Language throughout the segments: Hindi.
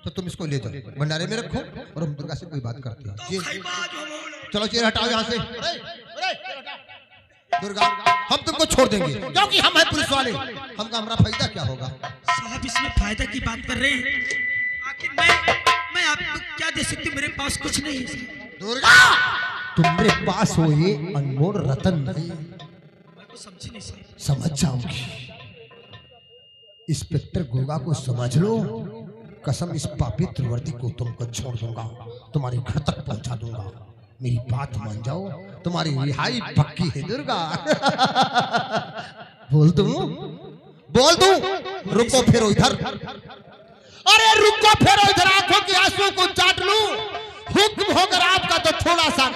तो तुम इसको ले जाओ भंडारे में रखो और हम दुर्गा से कोई बात करते हैं। चलो चेहरा हटाओ यहाँ से। दुर्गा हम तुमको छोड़ देंगे क्योंकि हम हैं पुलिस वाले। हमका हमारा फायदा क्या होगा? साहब इसमें फायदा की बात कर रहे हैं। आखिर मैं आपको क्या दे सकती हूँ? मेरे पास कुछ नहीं है। दुर्गा तुम्हारे पास हो ये अनमोल रतन नहीं। मैं तो समझी नहीं साहब। समझ जाओगी। इंस्पेक्टर गोगा को समझ लो। कसम इस पापी त्रिवर्ती को तुमको छोड़ दूंगा, तुम्हारे घर तक पहुंचा दूंगा। मेरी बात मान जाओ, तुम्हारी रिहाई पक्की है दुर्गा। बोल दूं? रुको फिर इधर। अरे रुको फिर इधर, आंखों के आंसू को चाट लूं। हुक्म होकर आपका तो थोड़ा सा।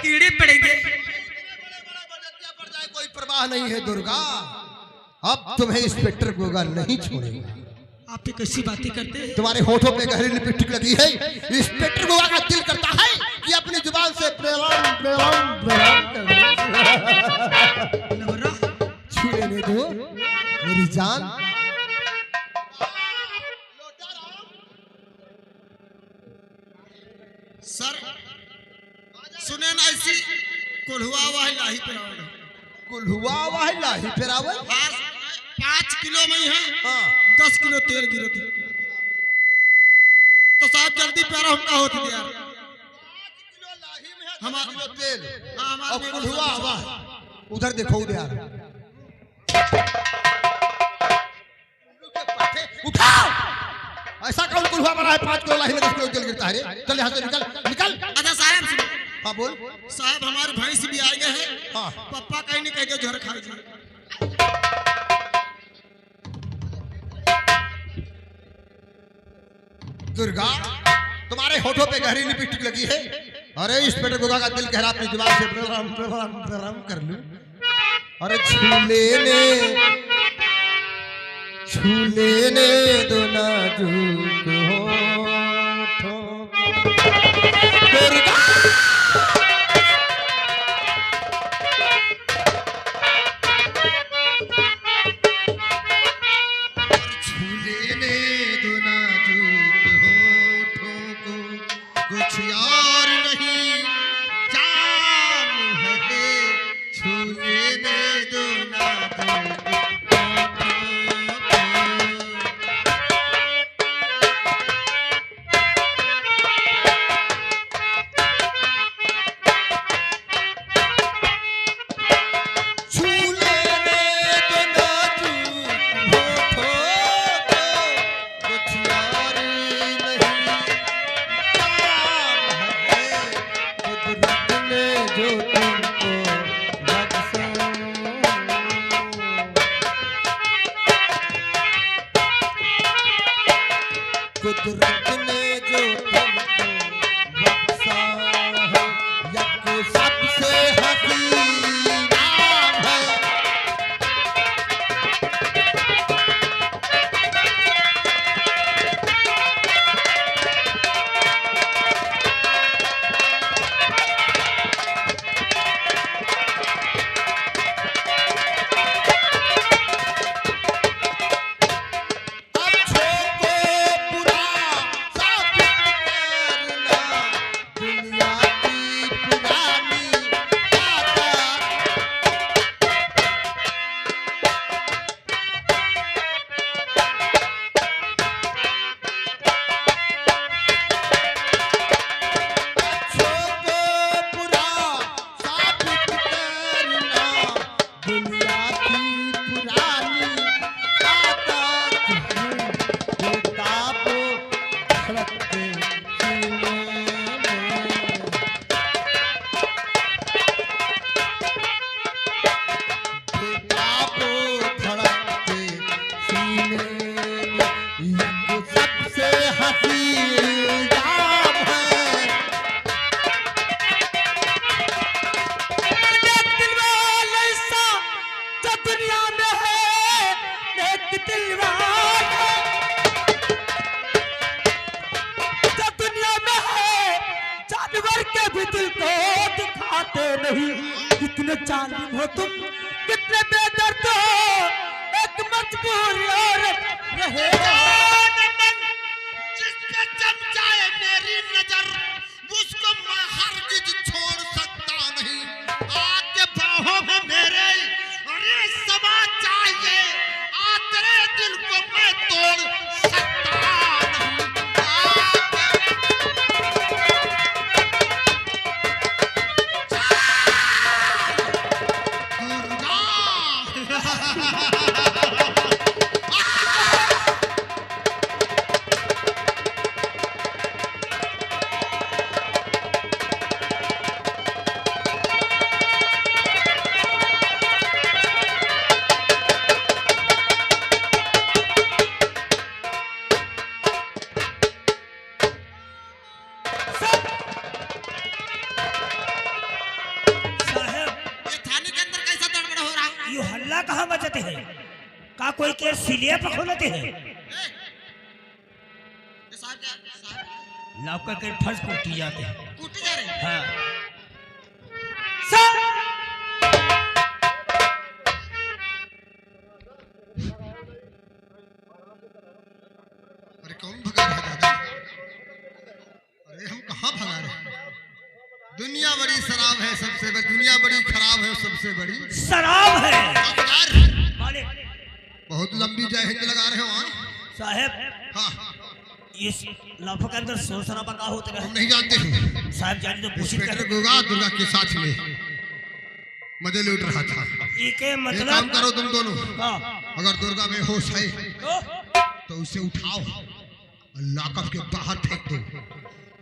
कीड़े पड़ेंगे। कोई परवाह नहीं है दुर्गा। अब तुम्हें इंस्पेक्टर गोगा नहीं छोड़ेगा। आप ये कैसी बातें करते हैं? तुम्हारे होठों पे गहरी लिपस्टिक लगी है। इंस्पेक्टर गोगा का दिल करता है कि अपनी जुबान से प्रणाम छू लेने दो मेरी जान। सर सुने ना, ऐसी कुल्हुआ वाही पिरावल। कुल्हुआ वाही लाही फिरावल। 5 किलो में ही है। हाँ 10 किलो तेल गिरो थे तो साहब जल्दी प्यारा हमका होती यार। 5 किलो लाही में है हमारा तेल हाँ, और कुल्हुआ हवा। उधर देखो उधर उठाओ। ऐसा कौन कुल्हुआ बना है 5 किलो लाही में 10 किलो तेल गिरता है रे? चल यहाँ से निकल। अच्छा साहब सुनो। हाँ बोल। साहब हमारे भैंस भी आ गए हैं। हाँ पप्पा कहीं नहीं कह के झोर खा जी। दुर्गा तुम्हारे होठों पे गहरी लिपस्टिक लगी है। अरे इंस्पेक्टर गोगा का दिल कह रहा अपनी जुबान से प्रणाम कर लूं। अरे छू लेने दो नाजुक होठों को। दुर्गा छू लेने दो नाजुक होठों को। कुछ और नहीं जान है, छू लेने दो नाजुक कुदरत ने जो तुमको बख्शा है, यक सबसे हसीन नाम है। पाते नहीं। कितने जालिम हो तुम, कितने बेदर्द हो, एक मजबूर औरत रहे। जिसके जम जाए मेरी नजर उसको मैं हरगिज छोड़ सकता नहीं। आपके बाहों में मेरे अरे समा चाहिए, आज तेरे दिल को मैं तोड़ सकता नहीं। कहाँ बचते हैं? का कोई के सिलिया पखोलते हैं? लौका के फर्ज कूटी जाते हैं। कूटी जा रहे हैं? हाँ। अरे कौन भगा रहा है दादा? अरे हम कहाँ भगा रहे हैं? दुनिया बड़ी शराब है, सबसे बड़ी दुनिया बड़ी खराब है, सबसे बड़ी शराब है। बहुत लंबी जय हिंद लगा रहे हो वहाँ साहब। हाँ इस लाफा के अंदर शोर शराबा का होता है? हम नहीं जानते हैं साहब जाने तो पूछिए। इंस्पेक्टर गोगा दुर्गा के साथ में मजे लूट रहा था। ये मतलब काम करो तुम दोनों। हाँ। अगर दुर्गा बेहोश है तो उसे उठाओ और लाकअप के बाहर फेंक दो।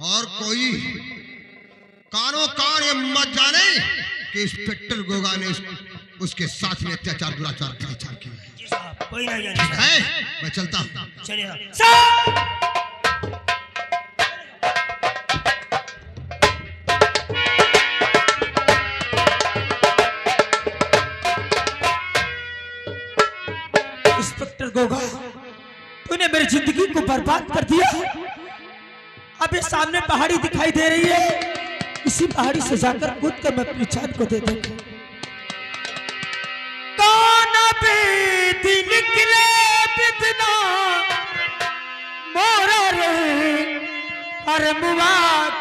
और कोई कानो कान ये मत जाने कि इंस्पेक्टर गोगा ने उसके साथ में अत्याचार दुराचार किया है। कोई नहीं जानता है। मैं चलता हूँ। चलिए। इंस्पेक्टर गोगा, तूने मेरी जिंदगी को बर्बाद कर दिया। अभी सामने पहाड़ी दिखाई दे रही है, इसी पहाड़ी से जाकर कूद कर मैं अपनी जान को दे दूंगा। निकले बितना मोरा रे हर मुआ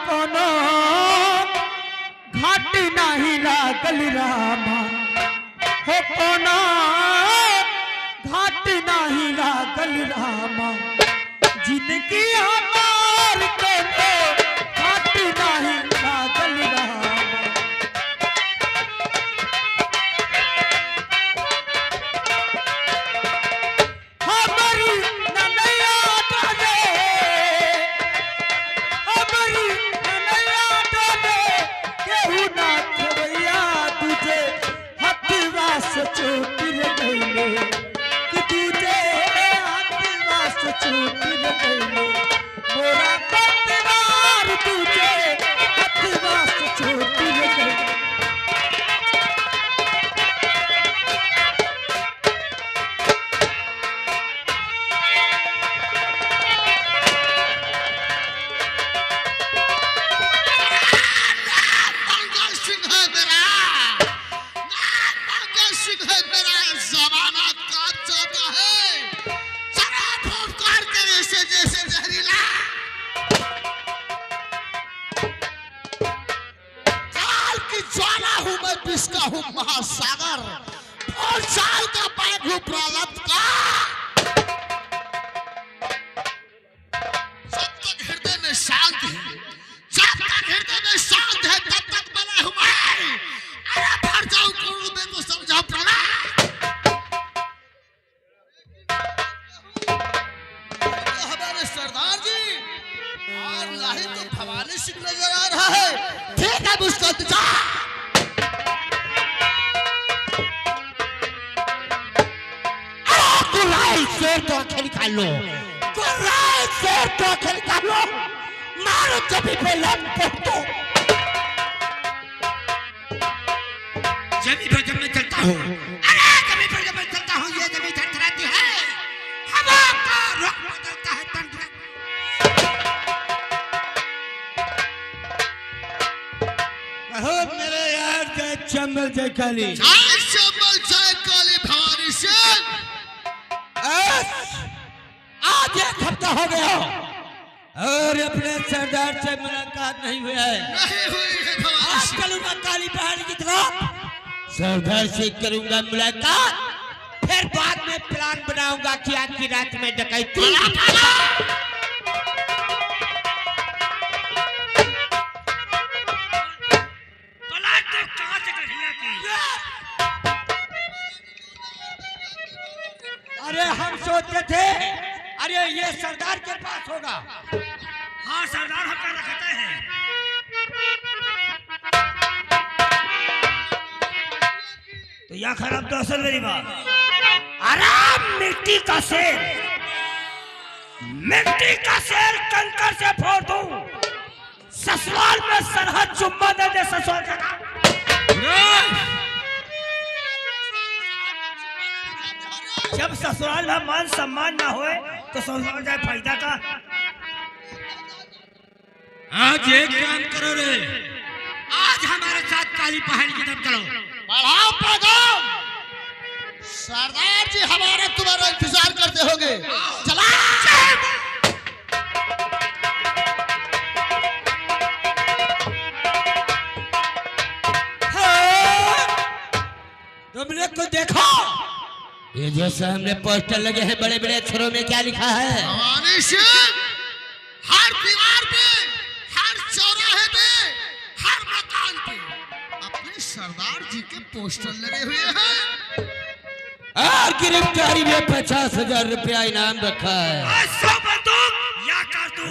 कोनो घाट नहीं लागल रामा हो कोनो घाट नहीं लागल रामा जिनकी हमार कोनो घाट नहीं लागल रामा। महासागर और साल का पैक हूँ प्रारब्ध का। जब तक हृदय में शांत है, जब तक हृदय में शांत है, तब तक बना हूँ मैं। अरे भर जाऊँ करोड़ में तो समझाओ प्रणाम। हमारे सरदार जी और लाही तो भवानी सिंह नजर आ रहा है। ठीक है मुस्कुराते जा। शेर तो आंखें निकाल लो, शेर तो आंखें निकाल लो, मारो जमी पे लग दो। जमी पर जब मैं चलता हूँ, अरे जमी पर जब मैं चलता हूँ, ये जमी थरथराती है, हवा का रुख बदलता है तंत्र। कहो मेरे चंबल जय काली। जय चंबल जय काली भवानी सिंह। आज 1 हफ्ता हो गया और अपने सरदार से मुलाकात नहीं हुआ है। नहीं हुई है भवानी आज सिंह। चलूंगा काली पहाड़ी की तरफ, सरदार से करूंगा मुलाकात, फिर बाद में प्लान बनाऊंगा कि आज की रात में डकैती। अरे हम सोचते थे अरे ये सरदार के पास होगा। हाँ सरदार होकर रखते हैं। तो या खराब तो असल मेरी बात। आराम मिट्टी का शेर कंकर से फोड़ दूं, ससुराल में सरहद चुम्मा दे दे ससुराल का। जब ससुराल में मान सम्मान ना होए तो ससुराल जाए फायदा का। आज एक काम करो रे, आज हमारे साथ काली पहाड़ी की तरफ चलो। बढ़ाओ पैगाम, सरदार जी हमारा तुम्हारा इंतजार करते होंगे। चला तुमने को देखो ये जो सामने पोस्टर लगे हैं बड़े बड़े अक्षरों में क्या लिखा है? भवानी सिंह, हर दीवार पे, हर चौराहे पे, हर मकान पे अपने सरदार जी के पोस्टर लगे हुए हैं। और गिरफ्तारी में 50,000 रुपया इनाम रखा है। 100 बंदूक या कारतूस।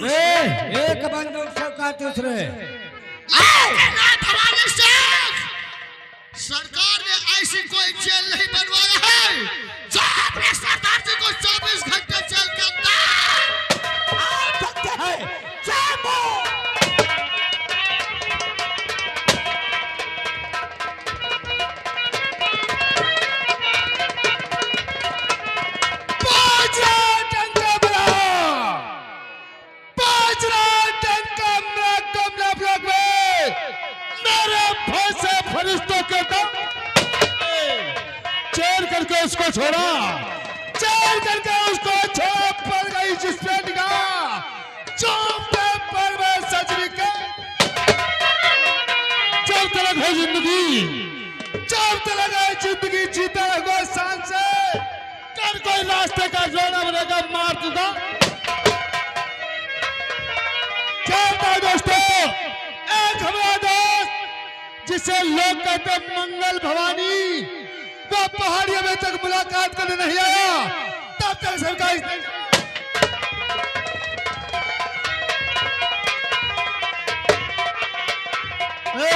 एक बंदूक 100 कारतूस रे। भवानी सिंह, सरकार ने ऐसी कोई जेल नहीं बनवाया है जो अपने सरदार जी को 24 घंटे जेल के अंदर है जामो। फरिश्तों के दम चेर करके उसको छोड़ा, चेर करके उसको छोड़ पड़ गई जिस पे निगाह चौपे पर में सजरी के। जब तक है जिंदगी, जब तक है जिंदगी जीता रहो शान से। कर कोई रास्ते का जोड़ा बनेगा मार दूंगा। क्या दोस्तों, एक हमारा दोस्त जिसे लोग कहते मंगल भवानी, वो पहाड़ियों में तक मुलाकात करने नहीं आया। तब तक सरकार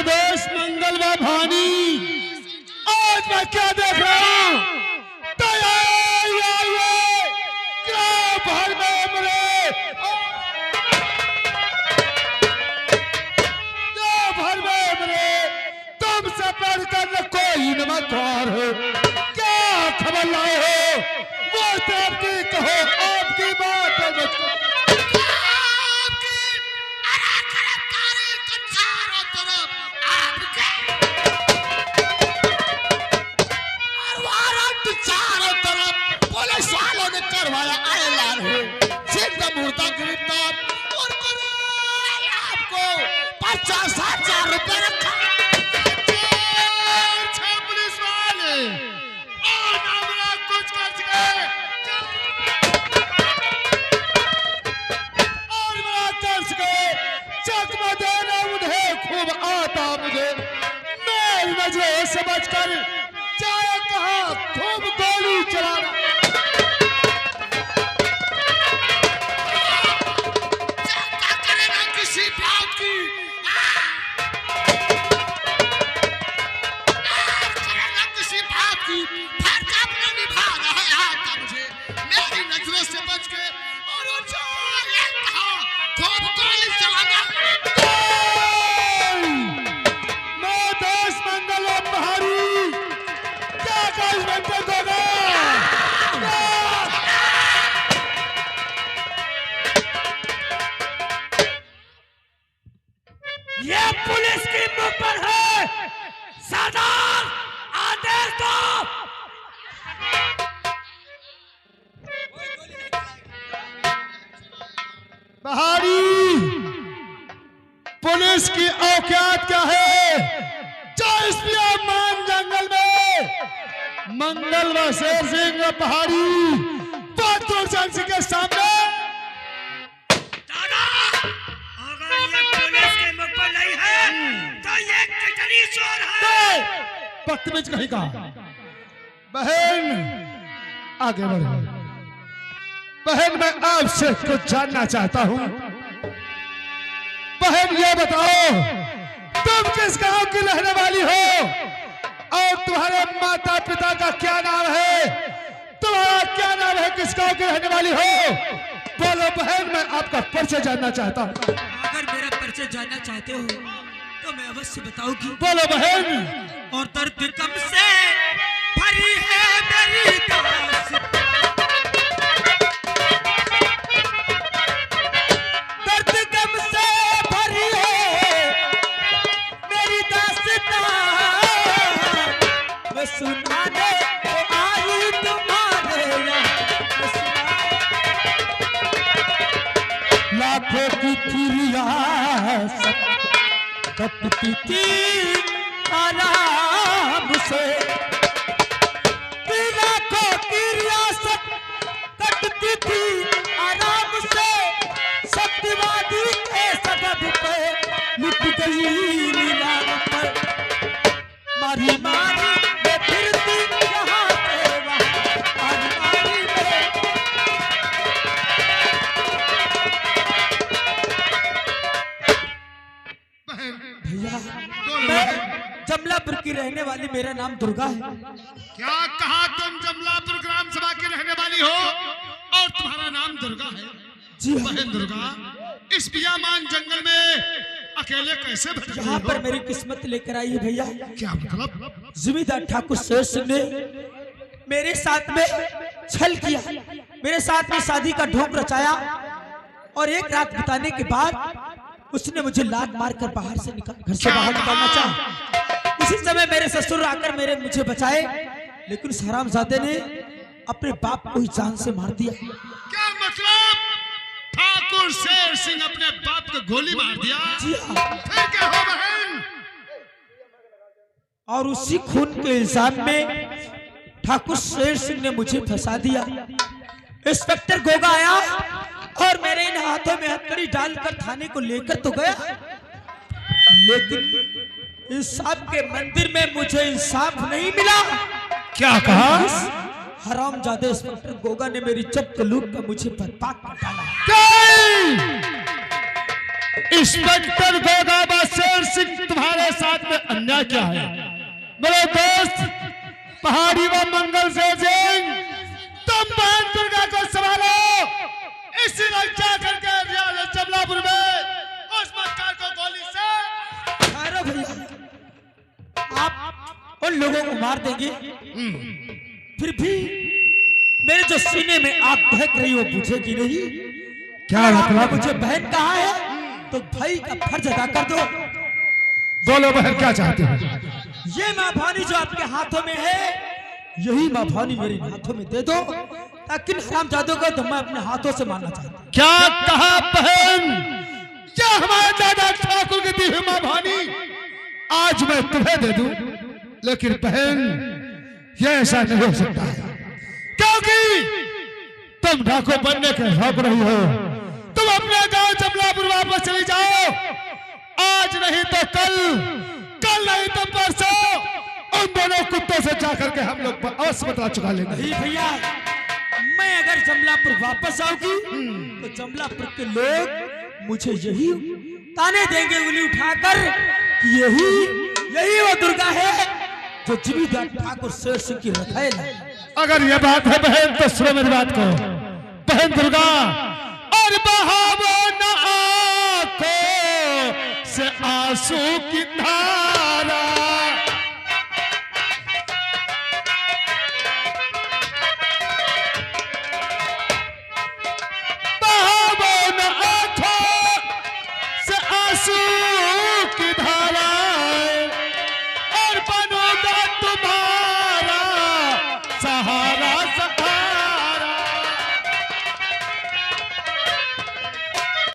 दोस्त मंगल भवानी, आज मैं क्या देख रहा हूं? भर में मरे भर में मरे तुमसे बढ़कर न कोई नमकवार हो। क्या खबर लाए हो? वो तो आपकी कहो, आपकी बात है मुझको। चारों तरफ पुलिस वालों ने करवाया ऐलान है, जिंदा मुर्दा गिरफ्तार और आपको 50,000 रुपए रखा। पुलिस वाले और हमरा कुछ कर सके और बड़ा कर सके। चकमा देना उन्हें खूब आता मुझे, मेरी नजरों से बचकर चाहे कहा खूब गोली चलाना। किसी बात की किसी बात की फर्क अपने निभा रहा है आता मुझे, मेरी नजरों से बच के और वो चाहे कहा खूब गोली चलाना। मैं देश मंगल बहारी पहाड़ी पुलिस की औकात क्या है? जो इस मान जंगल में मंगल व शेर सिंह पहाड़ी बहादुर सिंह के सामने दादा, अगर ये पुलिस के मुख पर नहीं है तो ये कितनी चोर है। बदतमीज कहीं का। बहन आगे बढ़ो। बहन मैं आपसे कुछ जानना चाहता हूं। बहन ये बताओ तुम किस गांव की रहने वाली हो और तुम्हारे माता पिता का क्या नाम है? तुम्हारा क्या नाम है? किस गांव की रहने वाली हो? बोलो बहन, मैं आपका परिचय जानना चाहता हूं। अगर मेरा परिचय जानना चाहते हो तो मैं अवश्य बताऊंगी। बोलो बहन। और दर्द कम से भरी है मेरी दास्तां, दर्द गम से भरी है मेरी दास्तां, मैं सुनाने आई तुम्हारे यहाँ, लाखों की रियासत कटती थी आराम से, लाखों की रियासत कटती थी आराम से, सत्यवादी के सबब पे लुट गई नीलाम पर, मारी मारी मैं फिरती यहाँ से वहाँ, मारी मारी भैया मैं जमलापुर की रहने वाली, मेरा नाम दुर्गा है। क्या कहा? तुम जमलापुर ग्राम सभा की रहने वाली हो और तुम्हारा नाम दुर्गा है? जी हाँ। बहन दुर्गा, इस बियामान जंगल में अकेले कैसे भटक रही यहाँ पर हो? मेरी किस्मत लेकर आई है भैया। क्या मतलब? जमींदार ठाकुर शेर सिंह ने मेरे साथ में छल किया, मेरे साथ में शादी का ढोंग रचाया और एक रात बिताने के बाद उसने मुझे लात मारकर बाहर से घर से बाहर निकालना चाहा। उसी समय मेरे ससुर आकर मुझे बचाए, लेकिन उस हरामजादे ने अपने बाप को ही जान से मार दिया। क्या मतलब? ठाकुर शेर सिंह अपने बाप को गोली मार दिया? जी हाँ। फिर क्या हो बहन? और उसी खून के इल्जाम में ठाकुर शेर सिंह ने मुझे फंसा दिया। इंस्पेक्टर गोगा आया और मेरे इन हाथों में हथकड़ी डालकर थाने को लेकर तो गया, लेकिन इंसाफ के मंदिर में मुझे इंसाफ नहीं मिला। क्या कहा? हरामजादे इंस्पेक्टर गोगा ने मेरी इज्जत को लूट कर मुझे बर्बाद कर डाला। इंस्पेक्टर गोगा व शेर सिंह तुम्हारे साथ में अन्याय क्या है? मेरे दोस्त पहाड़ी व मंगल शेर सिंह, तुम बहन दुर्गा को संभालो। इसी रक्षा करके जमलापुर में उस मक्कार को गोली से। अरे भैया, आप उन लोगों को मार देंगे, फिर भी मेरे जो सीने में आग दहक रही हो बुझेगी नहीं। क्या मतलब? मुझे बहन कहा है तो भाई का फर्ज अदा कर दो। बोलो बहन, क्या चाहते हो? ये माँ भानी जो आपके हाथों में है, यही माँ भानी मेरे हाथों में दे दो, ताकि हरामजादों को तो मैं अपने हाथों से मारना चाहता हूँ। क्या कहा बहन? क्या हमारे दादा ठाकुर की दी हुई माँ भानी आज मैं तुम्हें दे दूं? लेकिन बहन ये ऐसा नहीं हो सकता है, क्योंकि तुम डाकू बनने के हक रही हो। तुम अपने गांव जमलापुर वापस चली जाओ। आज नहीं तो कल, कल नहीं तो परसों उन दोनों कुत्तों से जाकर के हम लोग अवश्य बता चुका लेंगे। नहीं भैया, मैं अगर जमलापुर वापस आऊंगी तो जमलापुर के लोग मुझे यही ताने देंगे उंगली उठाकर कि यही वो दुर्गा है जो जमींदार ठाकुर शेर सिंह की रखेल है। अगर ये बात है बहन तो सुनो मेरी बात को। बहन दुर्गा, और बहावो न आंखों से आंसू की